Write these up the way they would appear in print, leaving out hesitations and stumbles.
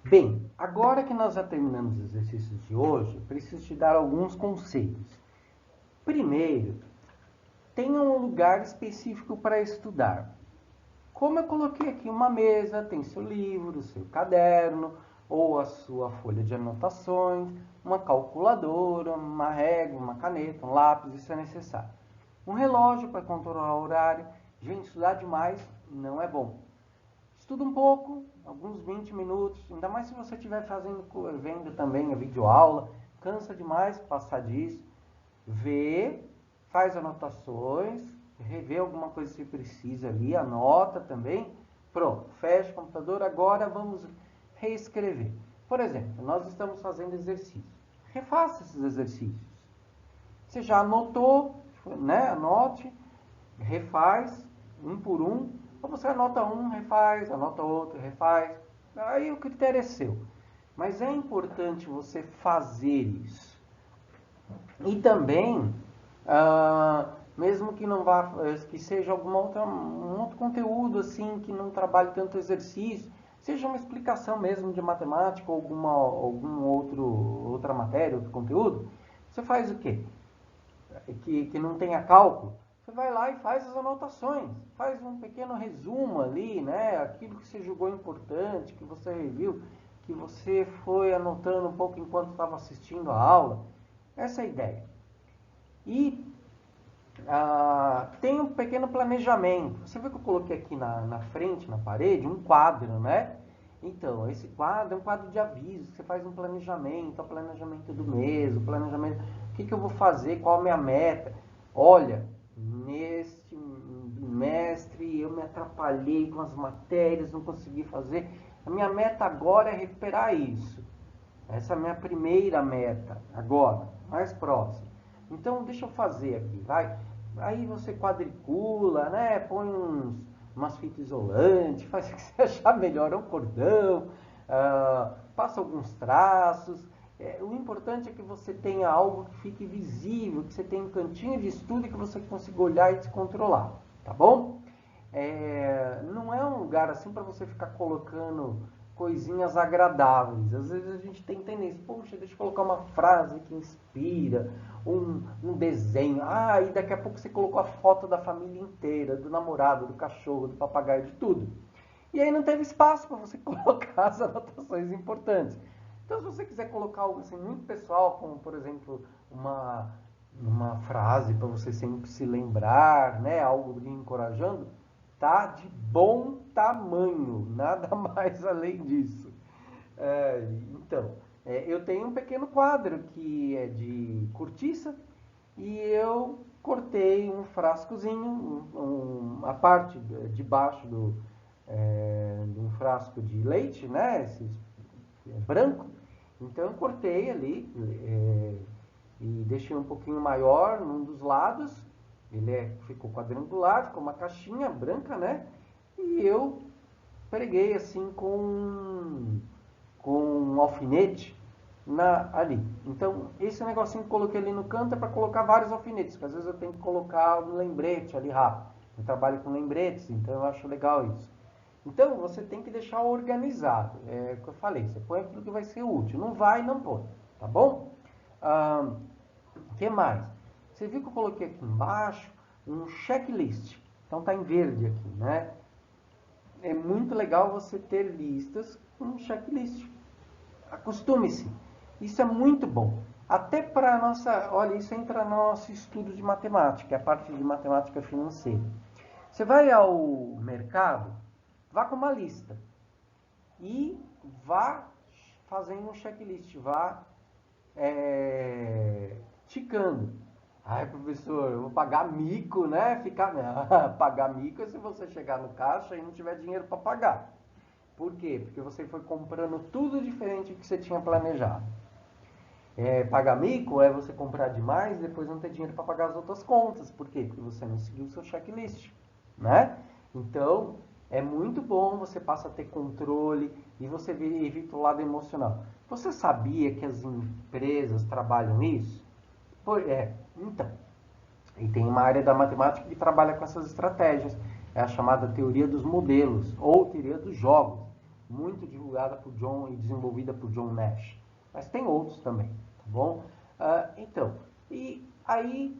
Bem, agora que nós já terminamos os exercícios de hoje, eu preciso te dar alguns conselhos. Primeiro, tenha um lugar específico para estudar. Como eu coloquei aqui uma mesa, tem seu livro, seu caderno, ou a sua folha de anotações, uma calculadora, uma régua, uma caneta, um lápis, isso é necessário. Um relógio para controlar o horário. Gente, estudar demais não é bom. Estuda um pouco, alguns 20 minutos, ainda mais se você estiver vendo também a videoaula, cansa demais passar disso. Vê, faz anotações, revê alguma coisa que precisa ali, anota também. Pronto, fecha o computador, agora vamos reescrever. Por exemplo, nós estamos fazendo exercícios. Refaça esses exercícios. Você já anotou, né? Anote, refaz, um por um. Ou você anota um, refaz, anota outro, refaz. Aí o critério é seu. Mas é importante você fazer isso. E também, mesmo que não vá, que seja um outro conteúdo assim, que não trabalhe tanto exercício, seja uma explicação mesmo de matemática ou outra matéria, outro conteúdo, você faz o quê? Que não tenha cálculo, você vai lá e faz as anotações, faz um pequeno resumo ali, né? Aquilo que você julgou importante, que você reviu, que você foi anotando um pouco enquanto estava assistindo a aula. Essa é a ideia. E tem um pequeno planejamento. Você viu que eu coloquei aqui na frente, na parede, um quadro, né? Então, esse quadro é um quadro de aviso. Você faz um planejamento, o planejamento do mês, o planejamento. O que eu vou fazer, qual a minha meta. Olha, neste bimestre eu me atrapalhei com as matérias, não consegui fazer. A minha meta agora é recuperar isso. Essa é a minha primeira meta, agora, mais próximo. Então, deixa eu fazer aqui, vai. Aí você quadricula, né? Põe umas fitas isolantes, faz o que você achar melhor, um cordão, passa alguns traços. O importante é que você tenha algo que fique visível, que você tenha um cantinho de estudo e que você consiga olhar e se controlar, tá bom? Não é um lugar assim para você ficar colocando coisinhas agradáveis. Às vezes a gente tem tendência, poxa, deixa eu colocar uma frase que inspira, um desenho. E daqui a pouco você colocou a foto da família inteira, do namorado, do cachorro, do papagaio, de tudo. E aí não teve espaço para você colocar as anotações importantes. Então, se você quiser colocar algo assim muito pessoal, como por exemplo uma frase para você sempre se lembrar, né, algo lhe encorajando, tá de bom tamanho, nada mais além disso. Então, eu tenho um pequeno quadro que é de cortiça e eu cortei um frascozinho, a parte de baixo de um frasco de leite, né, esse branco. Então eu cortei ali e deixei um pouquinho maior num dos lados. Ele ficou quadrangular, ficou uma caixinha branca, né? E eu preguei assim com um alfinete ali. Então, esse negocinho que eu coloquei ali no canto é para colocar vários alfinetes, porque às vezes eu tenho que colocar um lembrete ali rápido. Eu trabalho com lembretes, então eu acho legal isso. Então, você tem que deixar organizado. É o que eu falei, você põe aquilo que vai ser útil. Não vai, não põe, tá bom? O que mais? Você viu que eu coloquei aqui embaixo um checklist. Então tá em verde aqui, né? É muito legal você ter listas com checklist. Acostume-se. Isso é muito bom. Até para a nossa... Olha, isso entra no nosso estudo de matemática, a parte de matemática financeira. Você vai ao mercado, vá com uma lista e vá fazendo um checklist, vá ticando. Professor, eu vou pagar mico, né? Pagar mico é se você chegar no caixa e não tiver dinheiro para pagar. Por quê? Porque você foi comprando tudo diferente do que você tinha planejado. Pagar mico é você comprar demais e depois não ter dinheiro para pagar as outras contas. Por quê? Porque você não seguiu o seu checklist, né? Então, é muito bom, você passa a ter controle e você evita o lado emocional. Você sabia que as empresas trabalham isso? Então. E tem uma área da matemática que trabalha com essas estratégias. É a chamada teoria dos modelos ou teoria dos jogos. muito divulgada por John e desenvolvida por John Nash. Mas tem outros também, tá bom? Então, e aí,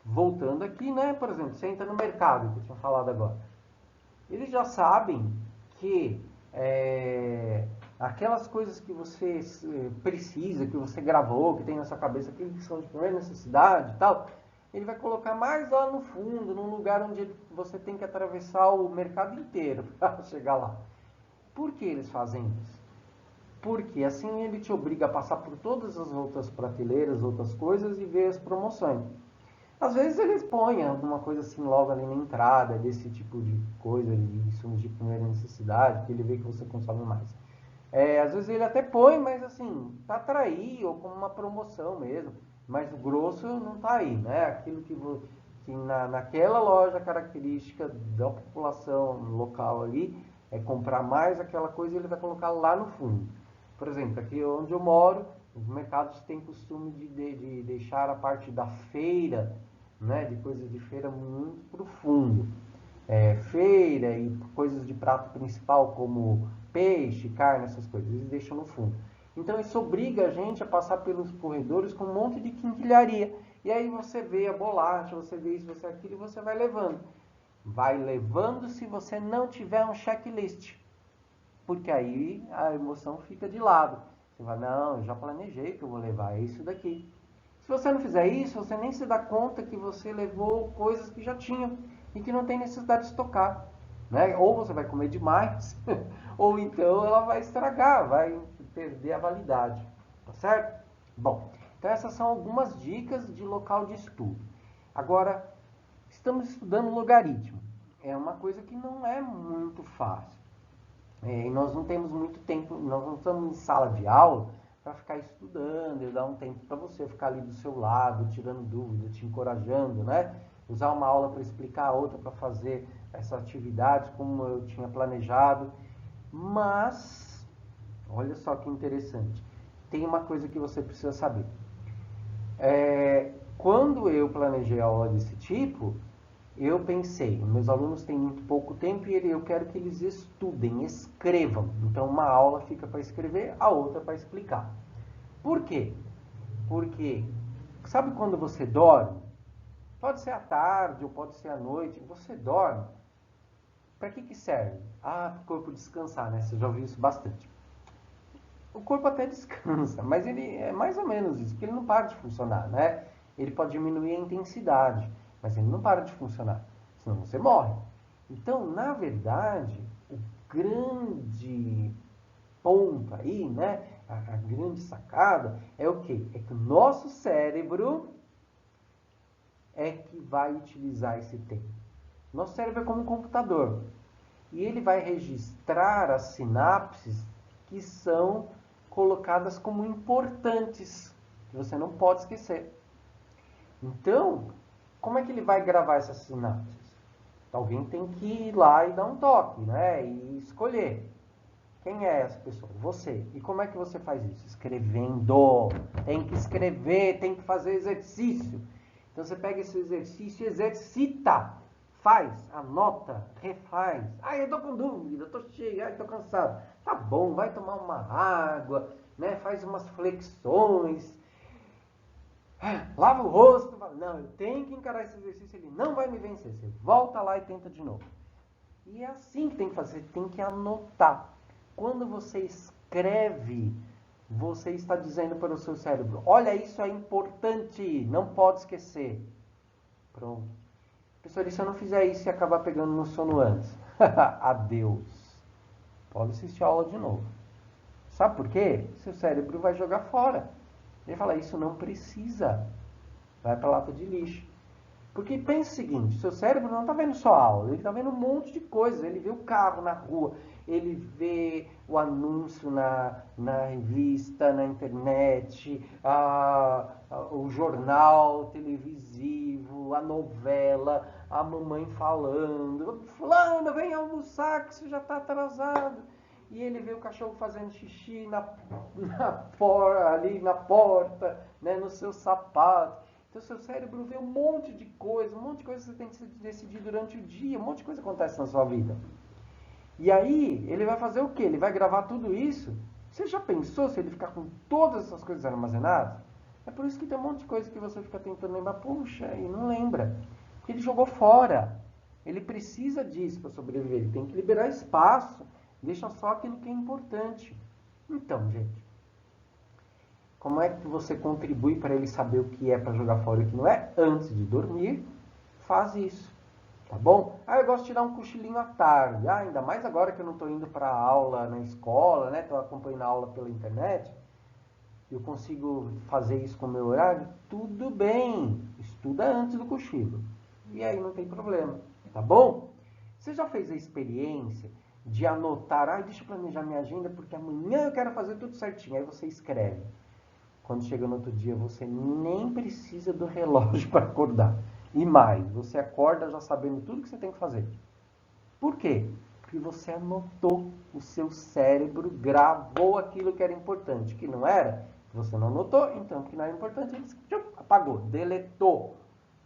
voltando aqui, né? Por exemplo, você entra no mercado, que eu tinha falado agora. Eles já sabem que aquelas coisas que você precisa, que você gravou, que tem na sua cabeça, aquilo que são de primeira necessidade e tal, ele vai colocar mais lá no fundo, num lugar onde você tem que atravessar o mercado inteiro para chegar lá. Por que eles fazem isso? Porque assim ele te obriga a passar por todas as outras prateleiras, outras coisas e ver as promoções. Às vezes eles põem alguma coisa assim logo ali na entrada, desse tipo de coisa, de insumos de primeira necessidade, que ele vê que você consome mais. Às vezes ele até põe, mas assim, para atrair ou como uma promoção mesmo. Mas o grosso não está aí, né? Aquilo que naquela loja característica da população local ali é comprar mais aquela coisa e ele vai colocar lá no fundo. Por exemplo, aqui onde eu moro, os mercados têm costume de deixar a parte da feira, né, de coisas de feira muito para o fundo. Feira e coisas de prato principal como peixe, carne, essas coisas, eles deixam no fundo. Então isso obriga a gente a passar pelos corredores com um monte de quinquilharia. E aí você vê a bolacha, você vê isso, você aquilo e você vai levando. Vai levando se você não tiver um checklist. Porque aí a emoção fica de lado. Você vai, não, eu já planejei que eu vou levar, é isso daqui. Se você não fizer isso, você nem se dá conta que você levou coisas que já tinham e que não tem necessidade de estocar. Né? Ou você vai comer demais, ou então ela vai estragar, vai perder a validade. Tá certo? Bom, então essas são algumas dicas de local de estudo. Agora, estamos estudando logaritmo. É uma coisa que não é muito fácil. E nós não temos muito tempo, nós não estamos em sala de aula para ficar estudando, e dar um tempo para você ficar ali do seu lado, tirando dúvidas, te encorajando, né? Usar uma aula para explicar a outra, para fazer essa atividade como eu tinha planejado. Mas, olha só que interessante, tem uma coisa que você precisa saber. Quando eu planejei a aula desse tipo, eu pensei, meus alunos têm muito pouco tempo e eu quero que eles estudem, escrevam. Então, uma aula fica para escrever, a outra para explicar. Por quê? Porque, sabe quando você dorme? Pode ser à tarde ou pode ser à noite. Você dorme. Para que serve? Para o corpo descansar, né? Você já ouviu isso bastante. O corpo até descansa, mas ele é mais ou menos isso, porque ele não para de funcionar, né? Ele pode diminuir a intensidade, mas ele não para de funcionar, senão você morre. Então, na verdade, o grande ponto aí, né? A grande sacada é o quê? É que o nosso cérebro é que vai utilizar esse tempo. Nosso cérebro é como um computador. E ele vai registrar as sinapses que são colocadas como importantes, que você não pode esquecer. Então, como é que ele vai gravar essas sinapses? Alguém tem que ir lá e dar um toque, né? E escolher. Quem é essa pessoa? Você. E como é que você faz isso? Escrevendo. Tem que escrever, tem que fazer exercício. Então você pega esse exercício e exercita. Faz, anota, refaz. Eu tô com dúvida, tô cheio, tô cansado. Tá bom, vai tomar uma água, né? Faz umas flexões. Lava o rosto. Não, eu tenho que encarar esse exercício, ele não vai me vencer. Você volta lá e tenta de novo. E é assim que tem que fazer, tem que anotar. Quando você escreve, você está dizendo para o seu cérebro, olha, isso é importante, não pode esquecer. Pronto. Professor, e se eu não fizer isso e acabar pegando no sono antes? Adeus. Pode assistir a aula de novo. Sabe por quê? Seu cérebro vai jogar fora. Ele fala, isso não precisa. Vai para a lata de lixo. Porque pensa o seguinte, seu cérebro não está vendo só a aula, ele está vendo um monte de coisas. Ele vê o carro na rua, ele vê o anúncio na revista, na internet, o jornal televisivo, a novela, a mamãe falando, fulano, vem almoçar que você já está atrasado. E ele vê o cachorro fazendo xixi ali na porta, né, no seu sapato. Então, seu cérebro vê um monte de coisa que você tem que decidir durante o dia, um monte de coisa acontece na sua vida. E aí, ele vai fazer o quê? Ele vai gravar tudo isso. Você já pensou se ele ficar com todas essas coisas armazenadas? É por isso que tem um monte de coisa que você fica tentando lembrar. Puxa, e não lembra. Porque ele jogou fora. Ele precisa disso para sobreviver. Ele tem que liberar espaço. Deixa só aquilo que é importante. Então, gente, como é que você contribui para ele saber o que é para jogar fora e o que não é? Antes de dormir, faz isso. Tá bom? Ah, eu gosto de tirar um cochilinho à tarde. Ah, ainda mais agora que eu não estou indo para aula na escola, né? Estou acompanhando a aula pela internet. Eu consigo fazer isso com o meu horário? Tudo bem. Estuda antes do cochilo. E aí não tem problema. Tá bom? Você já fez a experiência de anotar? Ah, deixa eu planejar minha agenda porque amanhã eu quero fazer tudo certinho. Aí você escreve. Quando chega no outro dia, você nem precisa do relógio para acordar. E mais, você acorda já sabendo tudo que você tem que fazer. Por quê? Porque você anotou, o seu cérebro gravou aquilo que era importante, que não era, você não anotou, então que não era importante, ele apagou, deletou.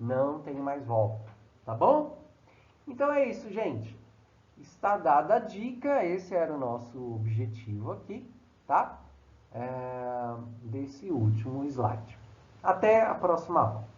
Não tem mais volta, tá bom? Então é isso, gente. Está dada a dica, esse era o nosso objetivo aqui, tá? Desse último slide. Até a próxima aula.